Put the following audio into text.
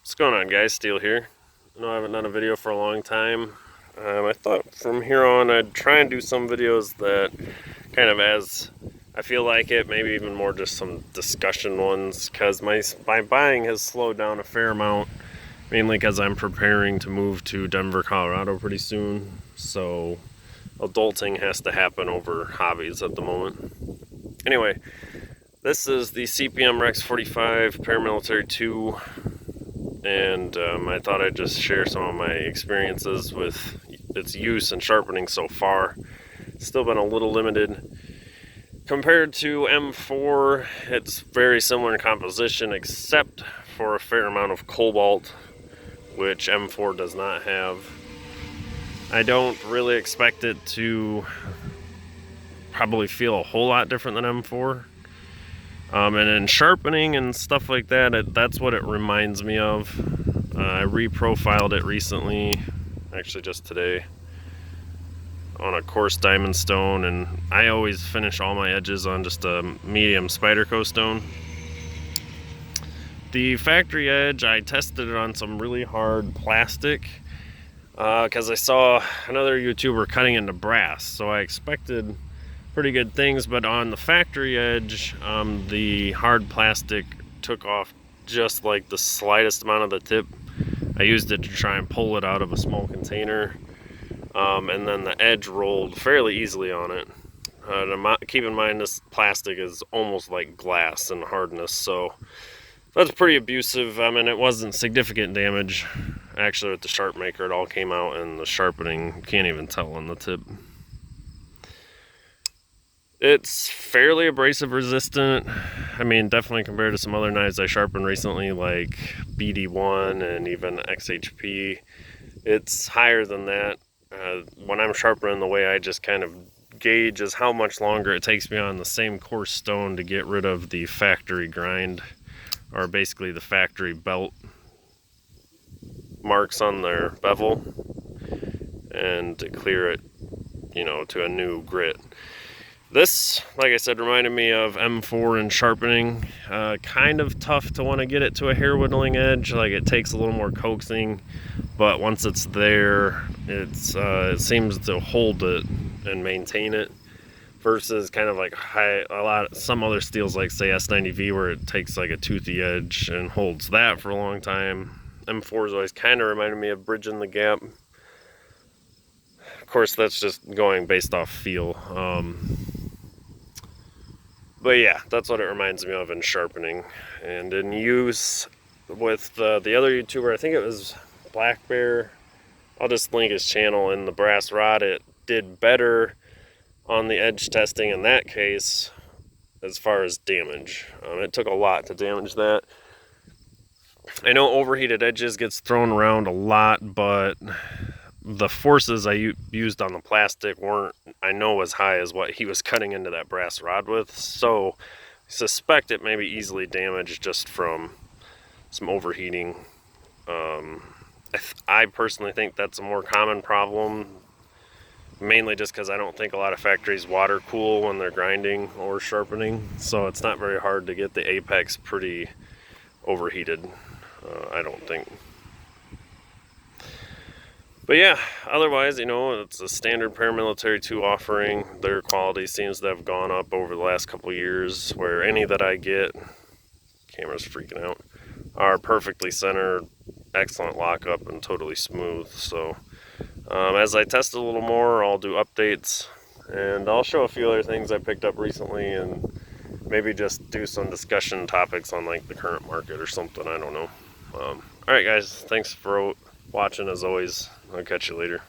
What's going on, guys? Steel here. I know I haven't done a video for a long time. I thought from here on I'd try and do some videos that kind of as I feel like it, maybe even more just some discussion ones, because my buying has slowed down a fair amount, mainly because I'm preparing to move to Denver, Colorado pretty soon. So adulting has to happen over hobbies at the moment. Anyway, this is the CPM-Rex45 Paramilitary 2. And I thought I'd just share some of my experiences with its use and sharpening so far. It's still been a little limited. Compared to M4, it's very similar in composition except for a fair amount of cobalt, which M4 does not have. I don't really expect it to probably feel a whole lot different than M4. And in sharpening and stuff like that, that's what it reminds me of. I reprofiled it recently, actually just today, on a coarse diamond stone, and I always finish all my edges on just a medium Spyderco stone. The factory edge, I tested it on some really hard plastic because I saw another YouTuber cutting into brass, so I expected pretty good things, but on the factory edge, the hard plastic took off just like the slightest amount of the tip. I used it to try and pull it out of a small container, and then the edge rolled fairly easily on it. Keep in mind, this plastic is almost like glass in hardness, so that's pretty abusive. I mean, it wasn't significant damage. Actually, with the sharp maker, it all came out, and the sharpening, you can't even tell on the tip. It's fairly abrasive resistant. I mean, definitely compared to some other knives I sharpened recently, like BD1 and even XHP, it's higher than that. When I'm sharpening, the way I just kind of gauge is how much longer it takes me on the same coarse stone to get rid of the factory grind, or basically the factory belt marks on their bevel, and to clear it, to a new grit. This, like I said, reminded me of M4 in sharpening. Kind of tough to want to get it to a hair whittling edge. Like, it takes a little more coaxing, but once it's there, it seems to hold it and maintain it. Versus kind of like some other steels, like say S90V, where it takes like a toothy edge and holds that for a long time. M4 has always kind of reminded me of bridging the gap. Of course, that's just going based off feel. But yeah, that's what it reminds me of in sharpening. And in use with the other YouTuber, I think it was Black Bear, I'll just link his channel, in the brass rod, it did better on the edge testing in that case as far as damage. It took a lot to damage that. I know overheated edges gets thrown around a lot, but the forces I used on the plastic weren't, I know, as high as what he was cutting into that brass rod with, so I suspect it may be easily damaged just from some overheating. I personally think that's a more common problem, mainly just because I don't think a lot of factories water cool when they're grinding or sharpening, so it's not very hard to get the apex pretty overheated, I don't think. But yeah, otherwise, it's a standard Paramilitary 2 offering. Their quality seems to have gone up over the last couple years, where any that I get, camera's freaking out, are perfectly centered, excellent lockup, and totally smooth. So as I test a little more, I'll do updates, and I'll show a few other things I picked up recently, and maybe just do some discussion topics on like the current market or something, I don't know. Alright guys, thanks for watching as always. I'll catch you later.